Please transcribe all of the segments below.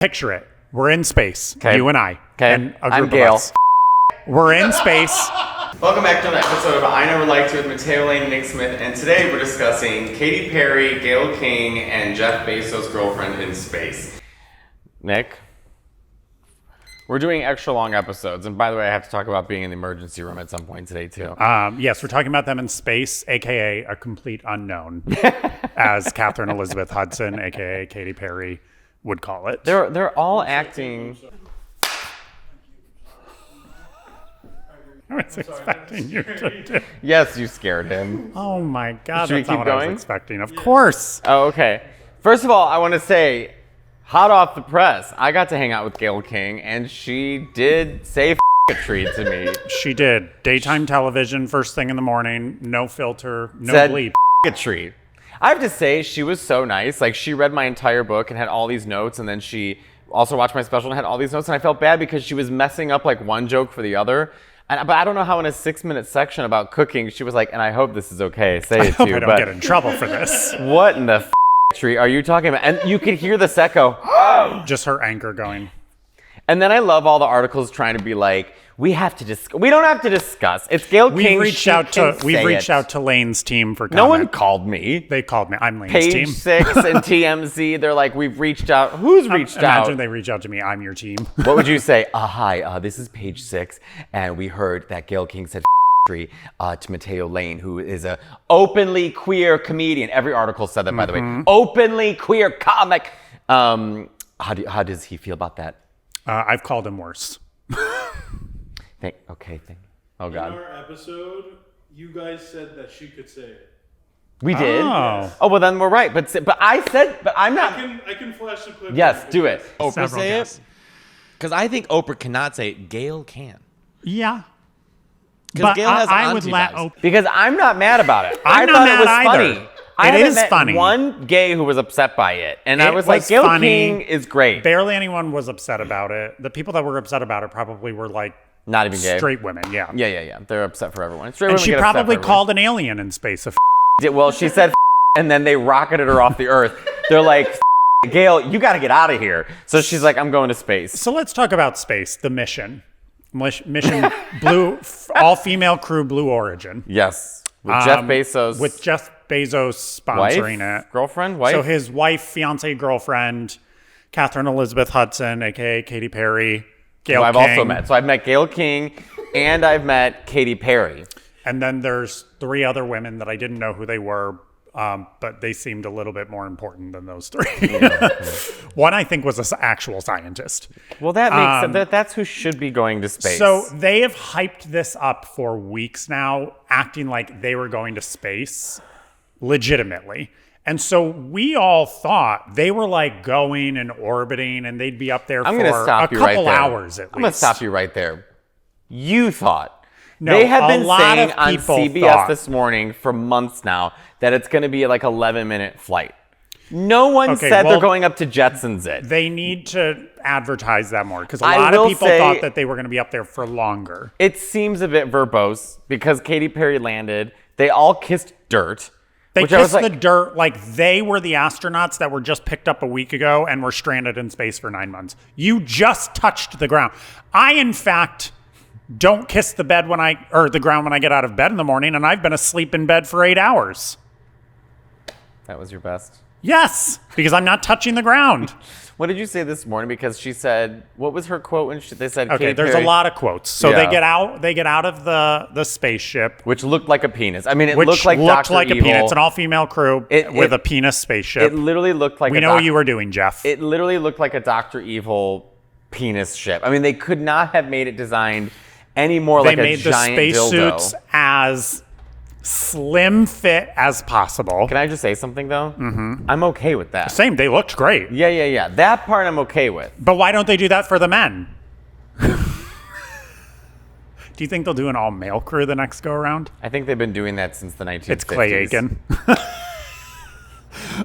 Picture it. We're in space. Okay. You and I. Okay. And a I'm group Gail. of us. We're in space. Welcome back to another episode of I Never Liked You with Matteo, Lane, and Nick Smith, and today we're discussing Katy Perry, Gail King, and Jeff Bezos' girlfriend in space. Nick, we're doing extra long episodes, and by the way, I have to talk about being in the emergency room at some point today too. Yes, we're talking about them in space, aka a complete unknown, as Catherine Elizabeth Hudson, aka Katy Perry, would call it. They're all acting. I was expecting you to do. Yes, you scared him. Oh my God, Should we that's not keep what I going? was expecting. Of course. Oh, okay. First of all, I want to say, hot off the press, I got to hang out with Gail King, and she did say a treat to me. She did. Daytime television, first thing in the morning, no filter, no Said bleep. a treat. I have to say, she was so nice. Like, she read my entire book and had all these notes, and then she also watched my special and had all these notes, and I felt bad because she was messing up like one joke for the other. But I don't know how in a 6-minute section about cooking, she was like, and I hope this is okay, say it to you. I don't get in trouble for this. What in the tree are you talking about? And you could hear the echo. Just her anchor going. And then I love all the articles trying to be like, we have to discuss. We don't have to discuss. It's Gail King. We've reached out to Lane's team for comment. No one called me. They called me. I'm Lane's Page team. 6 and TMZ, they're like, we've reached out. Who's reached out? Imagine they reach out to me. I'm your team. What would you say? Hi, this is Page 6, and we heard that Gail King said to Matteo Lane, who is a openly queer comedian. Every article said that, by the way. Openly queer comic. How does he feel about that? I've called him worse. Oh, God. In our episode, you guys said that she could say it. We did? Oh. Oh, well, then we're right. But I'm not. I can flash the clip. Yes, do it. Oprah Several say guests. it? Because I think Oprah cannot say it. Gail can. Yeah. Because But Gail has I would let anti-vibes. Oprah. Because I'm not mad about it. I'm I not thought mad it was either. funny. I It haven't is met funny. one gay who was upset by it. And I It was like, was Gail funny. King is great. Barely anyone was upset about it. The people that were upset about it probably were like Not even gay. straight women. Yeah. Yeah. They're upset for everyone. Straight And women she get upset probably for everyone. called an alien in space. Well, she said and then they rocketed her off the earth. They're like, Gail, you got to get out of here. So she's like, I'm going to space. So let's talk about space. The mission. Mission Blue, all-female crew, Blue Origin. Yes. With Jeff Bezos. With Jeff Bezos sponsoring wife? it. Girlfriend? Wife? So his wife, fiance, girlfriend, Catherine Elizabeth Hudson, a.k.a. Katy Perry, Gail who I've King. also met. So I've met Gail King and I've met Katy Perry. And then there's 3 other women that I didn't know who they were, but they seemed a little bit more important than those 3. One, I think, was an actual scientist. Well, that makes sense. That's who should be going to space. So they have hyped this up for weeks now, acting like they were going to space legitimately. And so we all thought they were like going and orbiting and they'd be up there I'm for gonna stop a you right couple there. hours at least. I'm going to stop you right there. You thought. No, they have a been lot saying of on people CBS thought. this morning for months now that it's going to be like 11-minute flight. No one Okay, said well, they're going up to Jetsons it. They need to advertise that more because a I lot of will people say- thought that they were going to be up there for longer. It seems a bit verbose because Katy Perry landed. They all kissed dirt. They which I was kissed like, the dirt like they were the astronauts that were just picked up a week ago and were stranded in space for 9 months. You just touched the ground. I, in fact, don't kiss the ground when I get out of bed in the morning, and I've been asleep in bed for 8 hours. that was your best. Yes, because I'm not touching the ground. What did you say this morning? Because she said, what was her quote when they said Okay, Katy there's Perry, a lot of quotes. So Yeah. they get out of the spaceship, which looked like a penis. I mean, it which looked like Dr. a Evil. penis. It's an all-female crew with a penis spaceship. It literally looked like we know what you were doing, Jeff. It literally looked like a Dr. Evil penis ship. I mean, they could not have made it designed any more They like a made the giant dildo. spacesuits as slim fit as possible. Can I just say something though? Mm-hmm. I'm okay with that. Same, they looked great. Yeah. That part I'm okay with. But why don't they do that for the men? Do you think they'll do an all-male crew the next go-around? I think they've been doing that since the 1950s. It's Clay Aiken.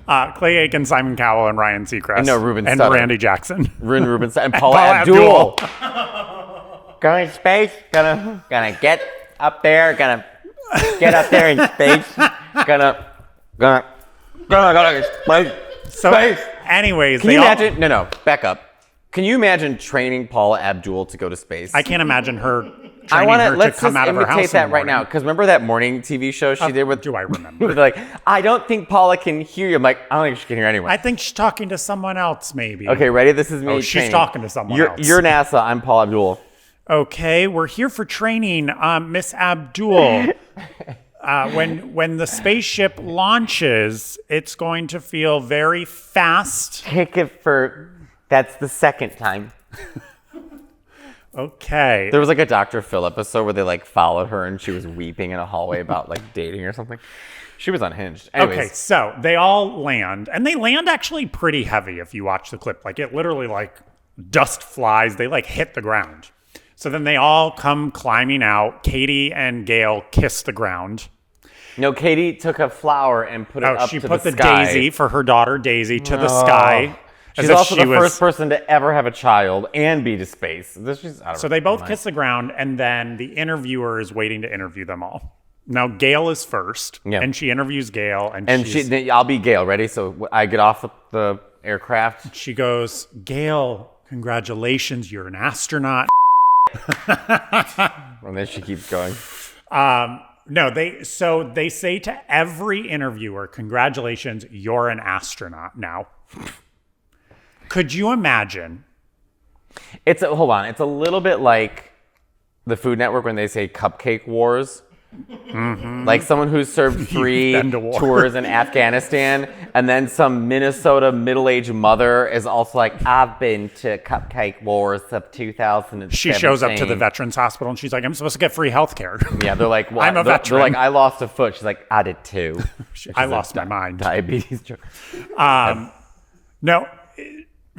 Clay Aiken, Simon Cowell, and Ryan Seacrest. No, Ruben and Studdard. Randy Jackson. Rin Rubinstein and Paula Abdul. Going to space, gonna get up there, gonna get up there in space, gonna So, space. anyways, Can you imagine? No, back up. Can you imagine training Paula Abdul to go to space? I can't imagine her I training want her to let's come just out of her house imitate in the that right now. morning. Because remember that morning TV show she did with? Do I remember? With like, I don't think Paula can hear you. I'm like, I don't think she can hear anyone. I think she's talking to someone else, maybe. Okay, ready? This is me. Oh, she's training. talking to someone else. You're NASA. I'm Paula Abdul. Okay, we're here for training, Miss Abdul. When the spaceship launches, it's going to feel very fast. Ticket for. That's the second time. Okay. There was like a Dr. Phil episode where they like followed her and she was weeping in a hallway about like dating or something. She was unhinged. Anyways. Okay, so they all land, and they land actually pretty heavy if you watch the clip. Like, it literally, like, dust flies. They, like, hit the ground. So then they all come climbing out. Katy and Gail kiss the ground. No, Katy took a flower and put it up She to put the sky. daisy for her daughter Daisy to the sky. She's also the first person to ever have a child and be to space. So they both kiss the ground, and then the interviewer is waiting to interview them all. Now, Gail is first, and she interviews Gail. I'll be Gail. Ready? So I get off the aircraft. She goes, Gail, congratulations, you're an astronaut. And then she keeps going. No, they say to every interviewer, congratulations, you're an astronaut now. Could you imagine? Hold on. It's a little bit like the Food Network when they say cupcake wars. Mm-hmm. Like someone who's served 3 tours in Afghanistan, and then some Minnesota middle-aged mother is also like, I've been to Cupcake Wars of 2017. She shows up to the Veterans Hospital, and she's like, I'm supposed to get free health care. Yeah, they're like, well, I'm a veteran. They're like, I lost a foot. She's like, I did too. I lost my mind. Diabetes. No,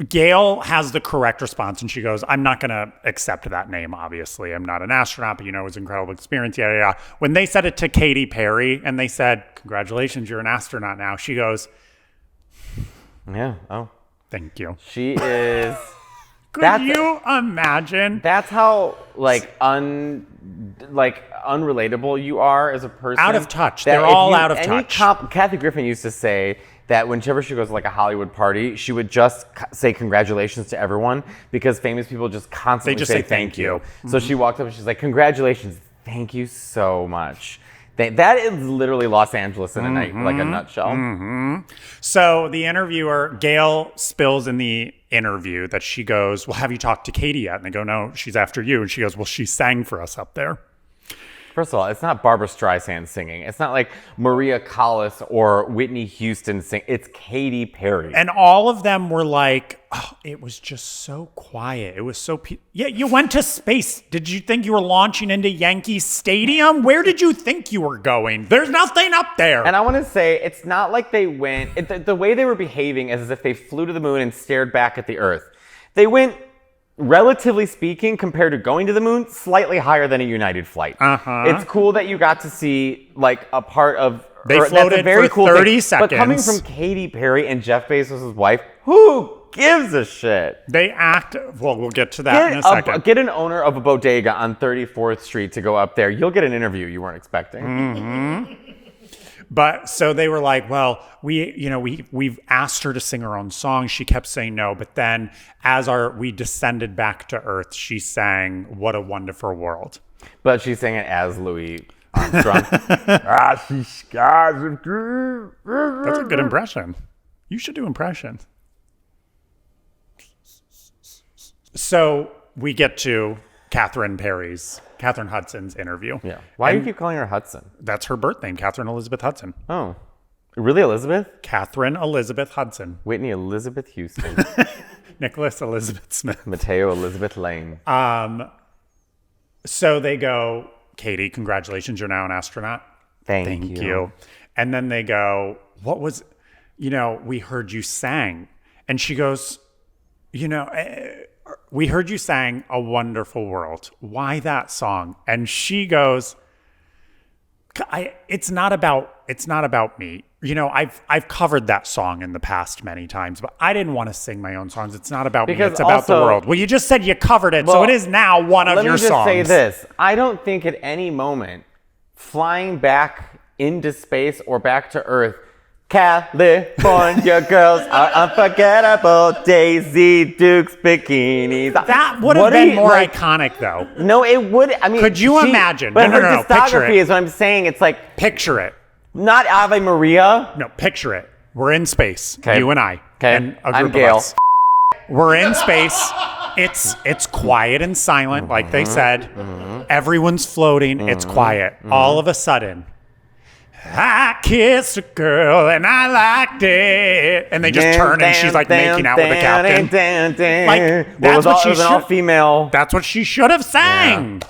Gail has the correct response, and she goes, I'm not going to accept that name, obviously. I'm not an astronaut, but, it was an incredible experience, yada, yada. When they said it to Katy Perry, and they said, congratulations, you're an astronaut now, she goes, yeah, oh. Thank you. She is... Could you imagine? That's how, unrelatable you are as a person. Out of touch. They're all out of touch. Kathy Griffin used to say that whenever she goes to like a Hollywood party, she would just say congratulations to everyone because famous people just constantly say thank you. Mm-hmm. So she walked up and she's like, congratulations, thank you so much. That is literally Los Angeles in a night, like a nutshell. Mm-hmm. So the interviewer, Gail, spills in the interview that she goes, well, have you talked to Katy yet? And they go, no, she's after you. And she goes, well, she sang for us up there. First of all, it's not Barbra Streisand singing. It's not like Maria Callas or Whitney Houston singing. It's Katy Perry. And all of them were like, oh, it was just so quiet. It was so... Yeah, you went to space. Did you think you were launching into Yankee Stadium? Where did you think you were going? There's nothing up there. And I want to say, it's not like they went... The way they were behaving is as if they flew to the moon and stared back at the Earth. They went... relatively speaking, compared to going to the moon, slightly higher than a United flight. It's cool that you got to see like a part of. They floated very for cool 30 seconds. But coming from Katy Perry and Jeff Bezos' wife, who gives a shit? They act. Well, we'll get to that in a second. Get an owner of a bodega on 34th Street to go up there. You'll get an interview you weren't expecting. Mm-hmm. But so they were like, well, we've asked her to sing her own song. She kept saying no. But then as we descended back to Earth, she sang What a Wonderful World. But she sang it as Louis Armstrong. That's a good impression. You should do impressions. So we get to Catherine Hudson's interview. Yeah. Why do you keep calling her Hudson? That's her birth name, Catherine Elizabeth Hudson. Oh. Really, Elizabeth? Catherine Elizabeth Hudson. Whitney Elizabeth Houston. Nicholas Elizabeth Smith. Matteo Elizabeth Lane. So they go, Katy, congratulations, you're now an astronaut. Thank you. And then they go, what was, we heard you sang. And she goes, we heard you sang A Wonderful World. Why that song? And she goes, it's not about me. I've covered that song in the past many times, but I didn't want to sing my own songs. It's not about me. It's about the world. Well, you just said you covered it, so it is now one of your songs. Let me just say this. I don't think at any moment flying back into space or back to Earth California girls are unforgettable. Daisy Dukes bikinis. That would have been more iconic, though. No, it would. I mean, Could you imagine? But No, her no, picture discography it. is what I'm saying. It's like Picture it. not Ave Maria. No, picture it. We're in space. Okay. You and I. Okay. And a I'm group Gail. of us. We're in space. It's quiet and silent, like they said. Everyone's floating. It's quiet. All of a sudden, I kissed a girl and I liked it. And they just turn and she's like making out with the captain. Like, that's what she an all should. female. That's what she should have sang.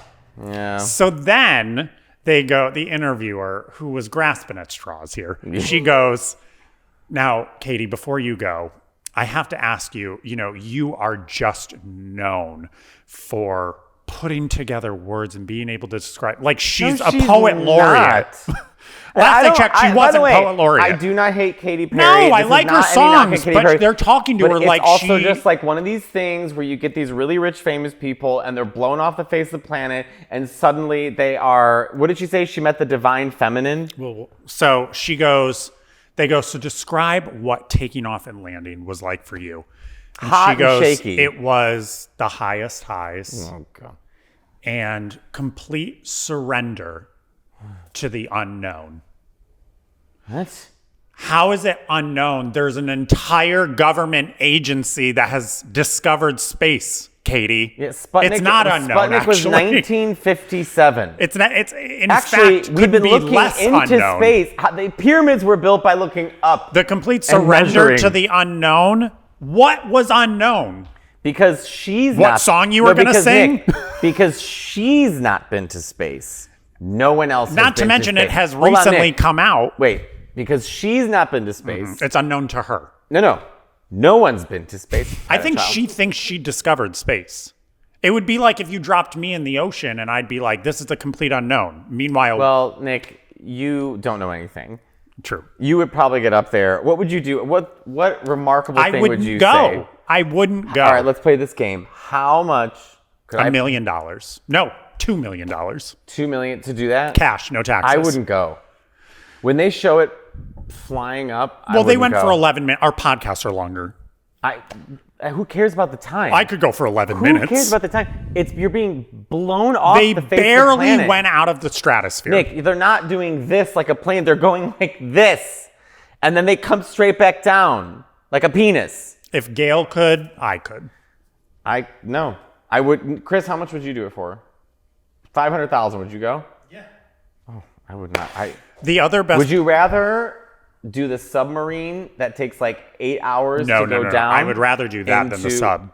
Yeah. So then they go, the interviewer who was grasping at straws here, she goes, now, Katy, before you go, I have to ask you, you are just known for putting together words and being able to describe, like she's a poet laureate. Last I checked, she wasn't poet laureate. I do not hate Katy Perry. No, I like her songs, but they're talking to her like it's also just like one of these things where you get these really rich, famous people and they're blown off the face of the planet and suddenly they are, what did she say? She met the divine feminine? Well, so they go, so describe what taking off and landing was like for you. And Hot she goes, and shaky. It was the highest highs Oh, God. and complete surrender to the unknown. What? How is it unknown? There's an entire government agency that has discovered space, Katy. Yeah, Sputnik, it's not unknown, Sputnik was actually. 1957. It's not. It's in Actually, fact we've could been be looking less into unknown. space. The pyramids were built by looking up. The complete and surrender measuring. to the unknown. What was unknown? Because she's What not. song you were gonna because, sing? Nick, because she's not been to space. No one else. Not has to been mention to it space. has Hold on, recently Nick. come out. Wait, because she's not been to space. It's unknown to her. No one's been to space. I think she thinks she discovered space. It would be like if you dropped me in the ocean and I'd be like, this is a complete unknown. Meanwhile, Well, Nick, you don't know anything. true. You would probably get up there. What would you do? What remarkable I thing wouldn't would you go. say? I wouldn't go. All right, let's play this game. How much? Could $1 million. No, $2 million. $2 million to do that? Cash, no taxes. I wouldn't go. When they show it flying up, Well, they went go. for 11 minutes. Our podcasts are longer. Who cares about the time? I could go for 11 Who minutes. cares about the time? You're being blown off They the face of the barely planet. went out of the stratosphere. Nick, they're not doing this like a plane. They're going like this. And then they come straight back down like a penis. If Gail could, I could. No. I would. Chris, how much would you do it for? 500,000. Would you go? Yeah. Oh, I would not. The other best. Would you rather do the submarine that takes like 8 hours to go down? I would rather do that than the sub.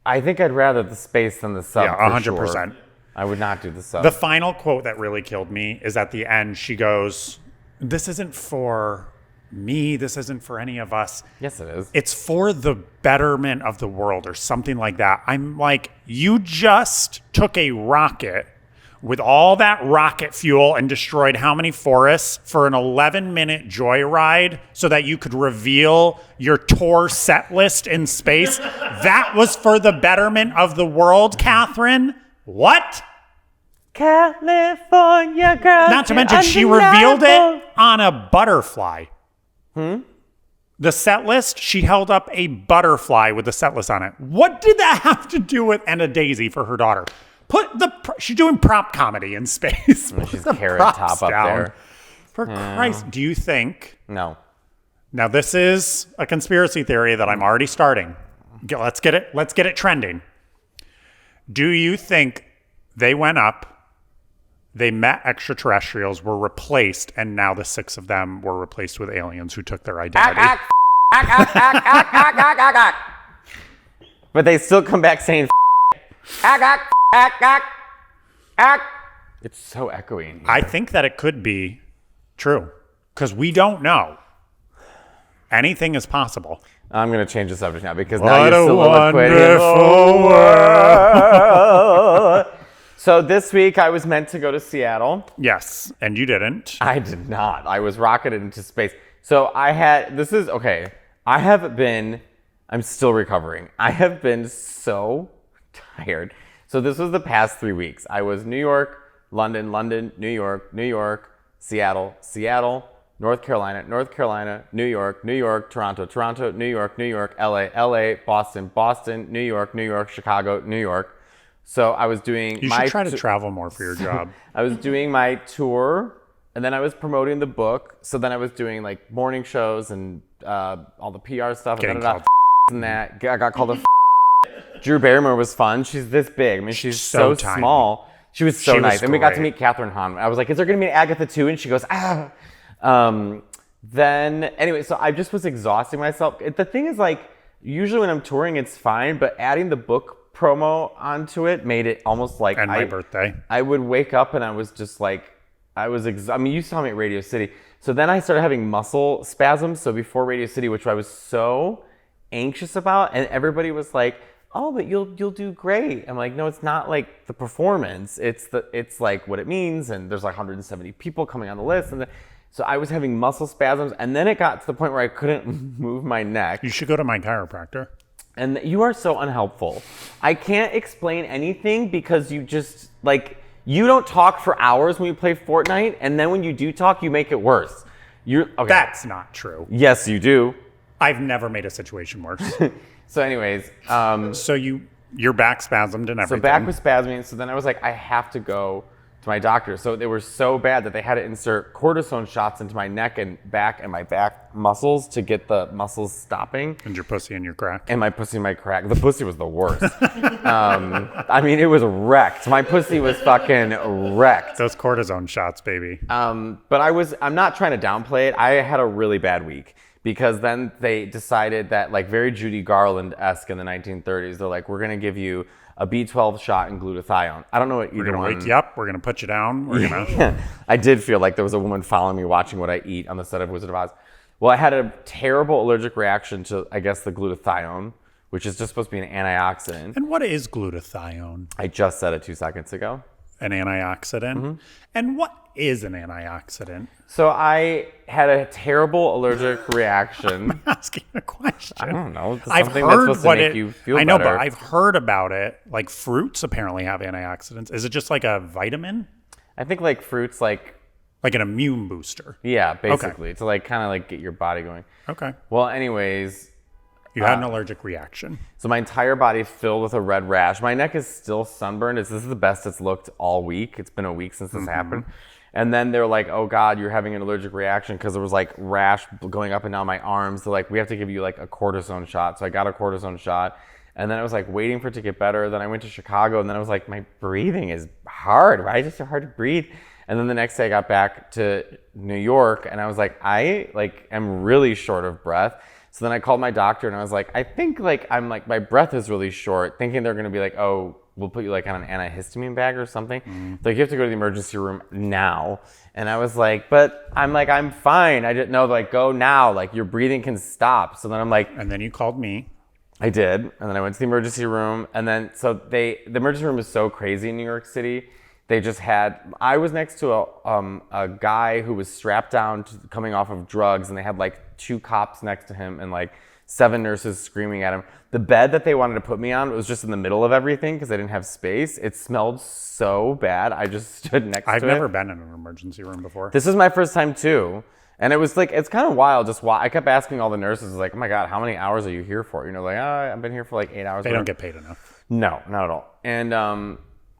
I think I'd rather the space than the sub. Yeah, for 100%. Sure. I would not do the sub. The final quote that really killed me is at the end. She goes, "This isn't for me. This isn't for any of us. Yes, it is. It's for the betterment of the world," or something like that. I'm like, you just took a rocket with all that rocket fuel and destroyed how many forests for an 11-minute joyride so that you could reveal your tour set list in space? That was for the betterment of the world, Catherine? What? California girl. Not to mention, she revealed it on a butterfly. The set list, she held up a butterfly with the set list on it. What did that have to do with and a daisy for her daughter? She's doing prop comedy in space. She's Carrot Top up there. For Christ, do you think? No. Now this is a conspiracy theory that I'm already starting. Let's get it trending. Do you think they went up? They met extraterrestrials, were replaced, and now the 6 of them were replaced with aliens who took their identity. But they still come back saying It's so echoey in here. I think that it could be true because we don't know. Anything is possible. I'm going to change the subject now because What now a you're soliloquating. wonderful world. So this week I was meant to go to Seattle. Yes, and you didn't. I did not. I was rocketed into space. So I'm still recovering. I have been so tired. So this was the past 3 weeks. I was New York, London, New York, Seattle, North Carolina, North Carolina, New York, New York, Toronto, Toronto, New York, New York, LA, LA, Boston, Boston, New York, New York, Chicago, New York. So I was doing You should try to travel more for your job. I was doing my tour, and then I was promoting the book. So then I was doing like morning shows and all the PR stuff. Getting and, called and that. I got called a Drew Barrymore was fun. She's this big. I mean, she's so tiny. small. She was so She was nice. And we got to great. meet Catherine Hahn. I was like, is there going to be an Agatha too? And she goes, ah. Then, anyway, so I just was exhausting myself. The thing is, like, usually when I'm touring, it's fine. But adding the book promo onto it made it almost like And my birthday. I would wake up and I was just like, I mean, you saw me at Radio City. So then I started having muscle spasms. So before Radio City, which I was so anxious about, and everybody was like, oh, but you'll do great. I'm like, no, it's not like the performance. It's like what it means. And there's like 170 people coming on the list. So I was having muscle spasms. And then it got to the point where I couldn't move my neck. You should go to my chiropractor. And you are so unhelpful. I can't explain anything because you just, like, you don't talk for hours when you play Fortnite. And then when you do talk, you make it worse. Okay. That's not true. Yes, you do. I've never made a situation worse. So anyways, So your back spasmed and everything. so back was spasming. So then I was like, I have to go to my doctor. So they were so bad that they had to insert cortisone shots into my neck and my back muscles to get the muscles stopping. And your pussy and your crack. And my pussy and my crack. The pussy was the worst. I mean, it was wrecked. My pussy was fucking wrecked. Those cortisone shots, baby. But I'm not trying to downplay it. I had a really bad week. Because then they decided that, like very Judy Garland-esque in the 1930s, they're like, we're going to give you a B12 shot and glutathione. I don't know what We're either going to one. wake you up. We're going to put you down. We're going to... I did feel like there was a woman following me watching what I eat on the set of Wizard of Oz. Well, I had a terrible allergic reaction to, I guess, the glutathione, which is just supposed to be an antioxidant. And what is glutathione? I just said it 2 seconds ago. An antioxidant? Mm-hmm. And what is an antioxidant? So I had a terrible allergic reaction. Asking a question. I don't know. It's I've something that's heard supposed what to make it. you feel I know, better. but I've heard about it. Like fruits apparently have antioxidants. Is it just like a vitamin? I think like fruits, like Like an immune booster? yeah, basically to like kind of like get your body going. Okay. Well, anyways, You had an allergic reaction. so my entire body filled with a red rash. My neck is still sunburned. This is the best it's looked all week. It's been a week since this happened. And then they're like, oh God, you're having an allergic reaction because there was like rash going up and down my arms. They're like, we have to give you like a cortisone shot. So I got a cortisone shot. And then I was like waiting for it to get better. Then I went to Chicago and then I was like, my breathing is hard. Why is it so hard to breathe? And then the next day I got back to New York and I was like, I like am really short of breath. So then I called my doctor and I was like, I think like I'm like, my breath is really short, thinking they're going to be like, oh, we'll put you like on an antihistamine bag or something. Like you have to go to the emergency room now. And I was like, but I'm like, I'm fine. I didn't know, like, go now. Like your breathing can stop. So then I'm like, And then you called me. I did. And then I went to the emergency room. And then, so the emergency room is so crazy in New York City. They just I was next to a guy who was strapped down coming off of drugs. And they had like 2 cops next to him and like 7 nurses screaming at him. The bed that they wanted to put me on was just in the middle of everything because they didn't have space. It smelled so bad. I just stood next to it. I've never been in an emergency room before. This is my first time too. And it was like, it's kind of wild. I kept asking all the nurses, like, oh my God, how many hours are you here for? You know, like, I've been here for like 8 hours. They don't get paid enough. No, not at all. And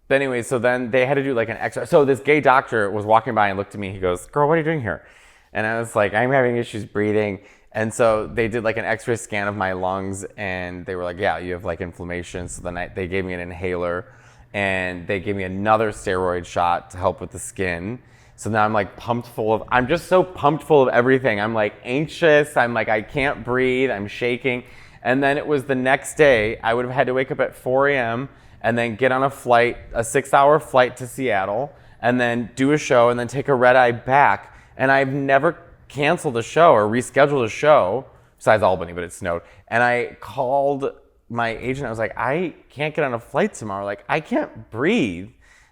but anyway, so then they had to do like an X-ray. So this gay doctor was walking by and looked at me. He goes, girl, what are you doing here? And I was like, I'm having issues breathing. And so they did like an X-ray scan of my lungs and they were like, yeah, you have like inflammation. So then they gave me an inhaler and they gave me another steroid shot to help with the skin. So now I'm like I'm just so pumped full of everything. I'm like anxious. I'm like, I can't breathe. I'm shaking. And then it was the next day, I would have had to wake up at 4 a.m. and then get on a flight, a 6-hour flight to Seattle, and then do a show and then take a red eye back. And I've never canceled a show or rescheduled a show, besides Albany, but it snowed. And I called my agent. I was like, I can't get on a flight tomorrow. Like, I can't breathe.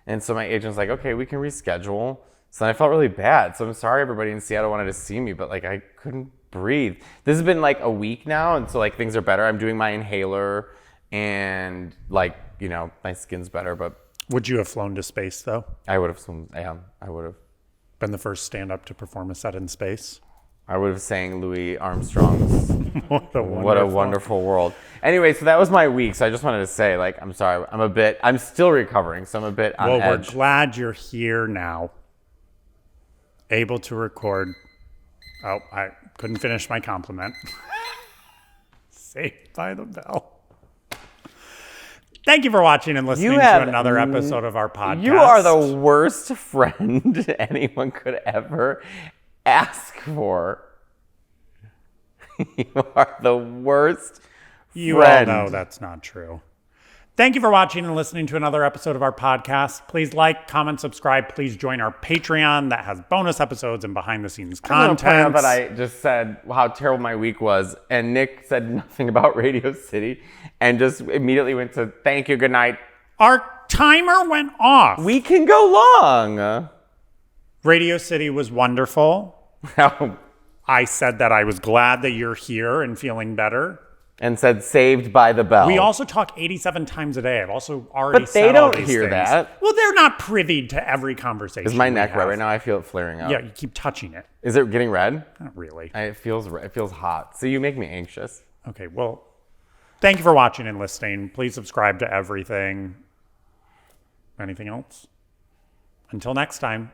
And so my agent's like, okay, we can reschedule. So then I felt really bad. So I'm sorry everybody in Seattle wanted to see me, but like I couldn't breathe. This has been like a week now, and so like things are better. I'm doing my inhaler and like, you know, my skin's better, but Would you have flown to space though? I would have swum. Yeah, I would have. Been the first stand-up to perform a set in space. I would have sang Louis Armstrong's What What a Wonderful World. Anyway, so that was my week. So I just wanted to say, like, I'm sorry. I'm still recovering, so I'm a bit on Well, edge. we're glad you're here now. Able to record. Oh, I couldn't finish my compliment. Saved by the bell. Thank you for watching and listening to another episode of our podcast. You are the worst friend anyone could ever ask for. You are the worst You friend. all know that's not true. Thank you for watching and listening to another episode of our podcast. Please like, comment, subscribe. Please join our Patreon that has bonus episodes and behind-the-scenes I want to point out content. that I just said how terrible my week was, and Nick said nothing about Radio City and just immediately went to thank you, good night. Our timer went off. We can go long. Radio City was wonderful. I said that I was glad that you're here and feeling better. And said saved by the bell. We also talk 87 times a day. I've also already But said they all don't these hear things. that. Well, they're not privy to every conversation. Is my we neck have. red right now? I feel it flaring up. Yeah, you keep touching it. Is it getting red? Not really. It feels hot. So you make me anxious. Okay, well, thank you for watching and listening. Please subscribe to everything. Anything else? Until next time.